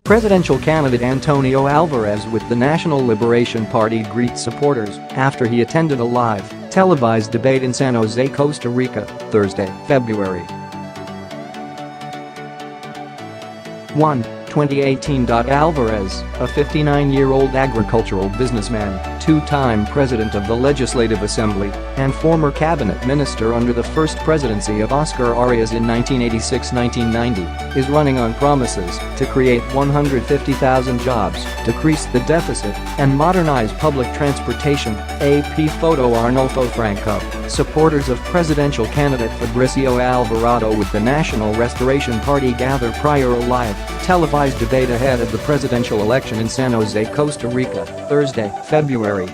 Presidential candidate Antonio Alvarez with the National Liberation Party greets supporters after he attended a live, televised debate in San Jose, Costa Rica, Thursday, February 1, 2018. Alvarez, a 59-year-old agricultural businessman, two-time president of the Legislative Assembly, and former cabinet minister under the first presidency of Oscar Arias in 1986-1990, is running on promises to create 150,000 jobs, decrease the deficit, and modernize public transportation. AP photo. Arnulfo Franco. Supporters of presidential candidate Fabricio Alvarado with the National Restoration Party gather prior a live, televised debate ahead of the presidential election in San Jose, Costa Rica, Thursday, February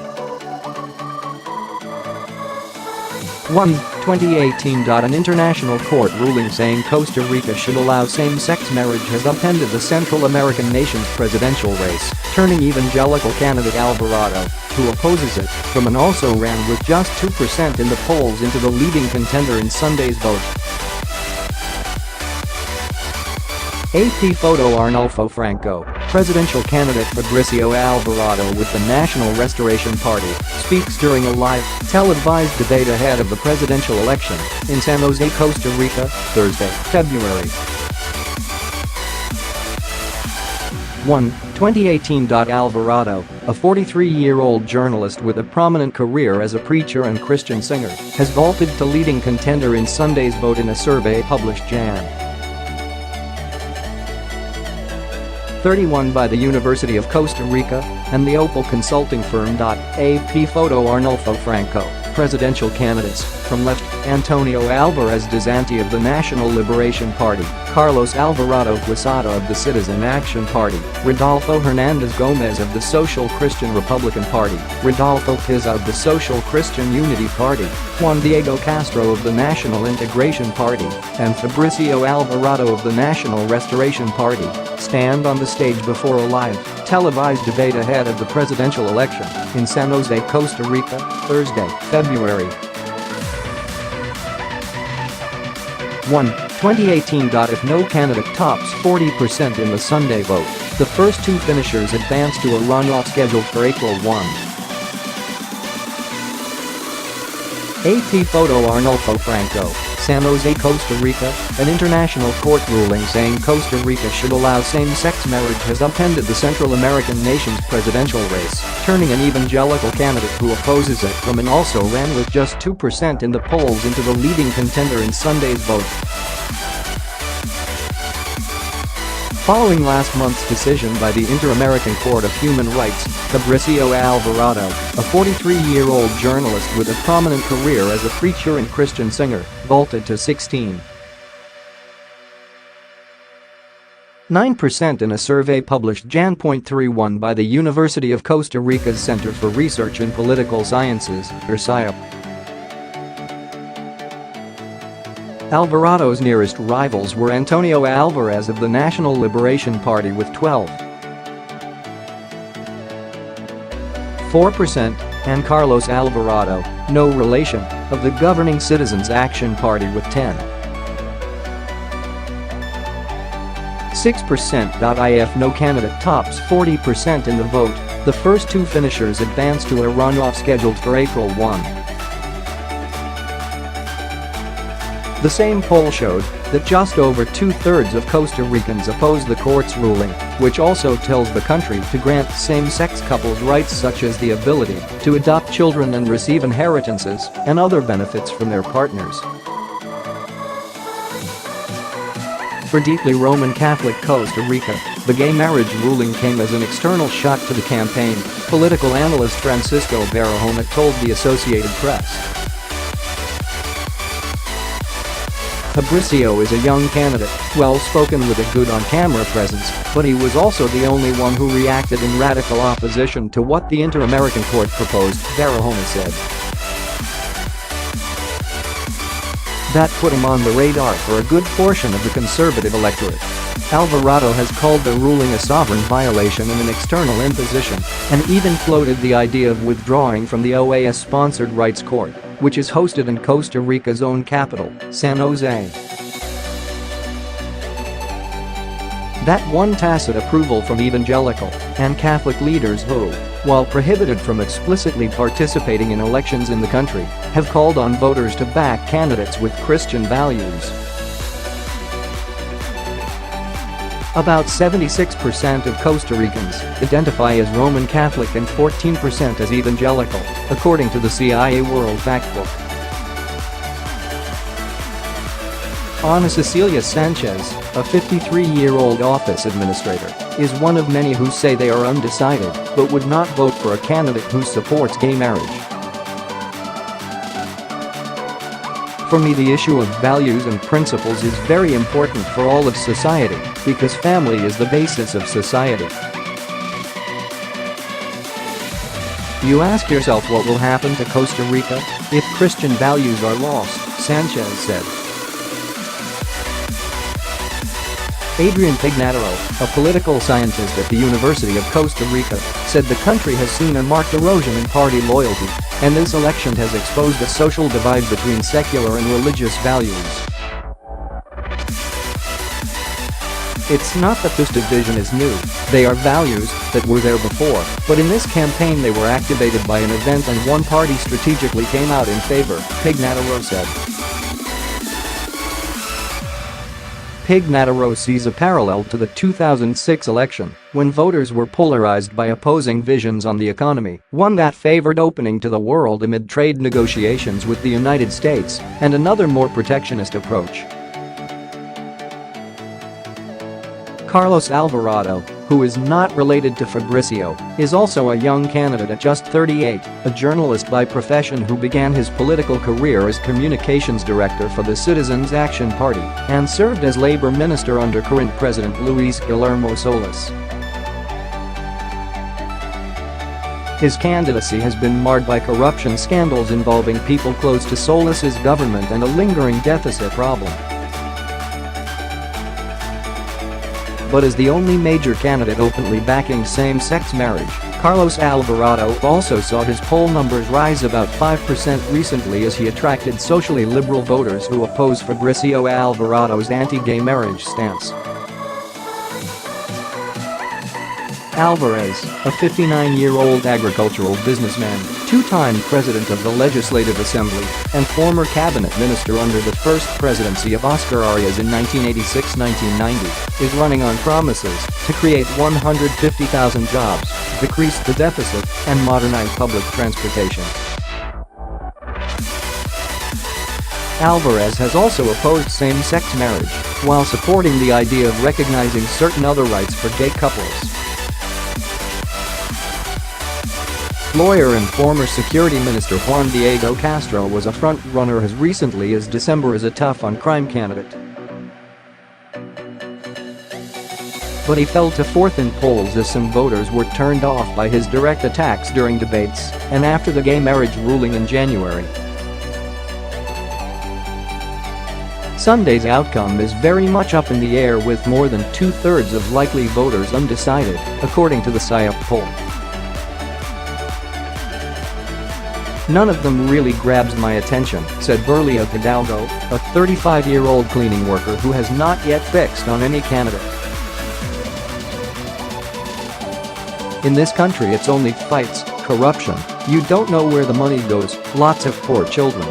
1, 2018. An international court ruling saying Costa Rica should allow same-sex marriage has upended the Central American nation's presidential race, turning evangelical candidate Alvarado, who opposes it, from and also ran with just 2% in the polls into the leading contender in Sunday's vote. AP photo. Arnulfo Franco, presidential candidate Fabricio Alvarado with the National Restoration Party, speaks during a live, televised debate ahead of the presidential election in San Jose, Costa Rica, Thursday, February 1, 2018. Alvarado, a 43-year-old journalist with a prominent career as a preacher and Christian singer, has vaulted to leading contender in Sunday's vote in a survey published Jan. 31 by the University of Costa Rica and the Opol consulting firm. AP photo. Arnulfo Franco, presidential candidates, from left, Antonio Alvarez Desanti of the National Liberation Party, Carlos Alvarado Quesada of the Citizen Action Party, Rodolfo Hernandez Gomez of the Social Christian Republican Party, Rodolfo Piza of the Social Christian Unity Party, Juan Diego Castro of the National Integration Party, and Fabricio Alvarado of the National Restoration Party, stand on the stage before a live, televised debate ahead of the presidential election in San Jose, Costa Rica, Thursday, February 1, 2018. If no candidate tops 40% in the Sunday vote, the first two finishers advance to a runoff scheduled for April 1. AP photo. Arnulfo Franco, San Jose, Costa Rica, an international court ruling saying Costa Rica should allow same-sex marriage has upended the Central American nation's presidential race, turning an evangelical candidate who opposes it from and also ran with just 2% in the polls into the leading contender in Sunday's vote. Following last month's decision by the Inter-American Court of Human Rights, Fabricio Alvarado, a 43-year-old journalist with a prominent career as a preacher and Christian singer, vaulted to 16.9% in a survey published Jan.31 by the University of Costa Rica's Center for Research in Political Sciences, or CIEP. Alvarado's nearest rivals were Antonio Alvarez of the National Liberation Party with 12.4% and Carlos Alvarado, no relation, of the governing Citizens Action Party with 10.6%. If no candidate tops 40% in the vote, the first two finishers advance to a runoff scheduled for April 1. The same poll showed that just over two-thirds of Costa Ricans oppose the court's ruling, which also tells the country to grant same-sex couples rights such as the ability to adopt children and receive inheritances and other benefits from their partners. For deeply Roman Catholic Costa Rica, the gay marriage ruling came as an external shock to the campaign, political analyst Francisco Barahona told the Associated Press. Fabricio is a young candidate, well-spoken with a good on-camera presence, but he was also the only one who reacted in radical opposition to what the Inter-American Court proposed, Barahona said. That put him on the radar for a good portion of the conservative electorate. Alvarado has called the ruling a sovereign violation and an external imposition, and even floated the idea of withdrawing from the OAS-sponsored Rights Court, which is hosted in Costa Rica's own capital, San Jose. That won tacit approval from evangelical and Catholic leaders who, while prohibited from explicitly participating in elections in the country, have called on voters to back candidates with Christian values. About 76% of Costa Ricans identify as Roman Catholic and 14% as evangelical, according to the CIA World Factbook. Ana Cecilia Sanchez, a 53-year-old office administrator, is one of many who say they are undecided but would not vote for a candidate who supports gay marriage. For me, the issue of values and principles is very important for all of society because family is the basis of society. You ask yourself what will happen to Costa Rica if Christian values are lost, Sanchez said. Adrian Pignataro, a political scientist at the University of Costa Rica, said the country has seen a marked erosion in party loyalty, and this election has exposed a social divide between secular and religious values. It's not that this division is new, they are values that were there before, but in this campaign they were activated by an event and one party strategically came out in favor, Pignataro said. Pignataro sees a parallel to the 2006 election, when voters were polarized by opposing visions on the economy, one that favored opening to the world amid trade negotiations with the United States, and another more protectionist approach. Carlos Alvarado, who is not related to Fabricio, is also a young candidate at just 38, a journalist by profession who began his political career as communications director for the Citizens Action Party and served as labor minister under current President Luis Guillermo Solis. His candidacy has been marred by corruption scandals involving people close to Solis's government and a lingering deficit problem. But as the only major candidate openly backing same-sex marriage, Carlos Alvarado also saw his poll numbers rise about 5% recently as he attracted socially liberal voters who oppose Fabricio Alvarado's anti-gay marriage stance. Alvarez, a 59-year-old agricultural businessman, two-time president of the Legislative Assembly, and former cabinet minister under the first presidency of Oscar Arias in 1986-1990, is running on promises to create 150,000 jobs, decrease the deficit, and modernize public transportation. Alvarez has also opposed same-sex marriage, while supporting the idea of recognizing certain other rights for gay couples. Lawyer and former Security Minister Juan Diego Castro was a front-runner as recently as December as a tough-on-crime candidate. But he fell to fourth in polls as some voters were turned off by his direct attacks during debates and after the gay marriage ruling in January. Sunday's outcome is very much up in the air with more than two-thirds of likely voters undecided, according to the CIEP poll. None of them really grabs my attention, said Berlia Hidalgo, a 35-year-old cleaning worker who has not yet fixed on any candidate. In this country it's only fights, corruption, you don't know where the money goes, lots of poor children.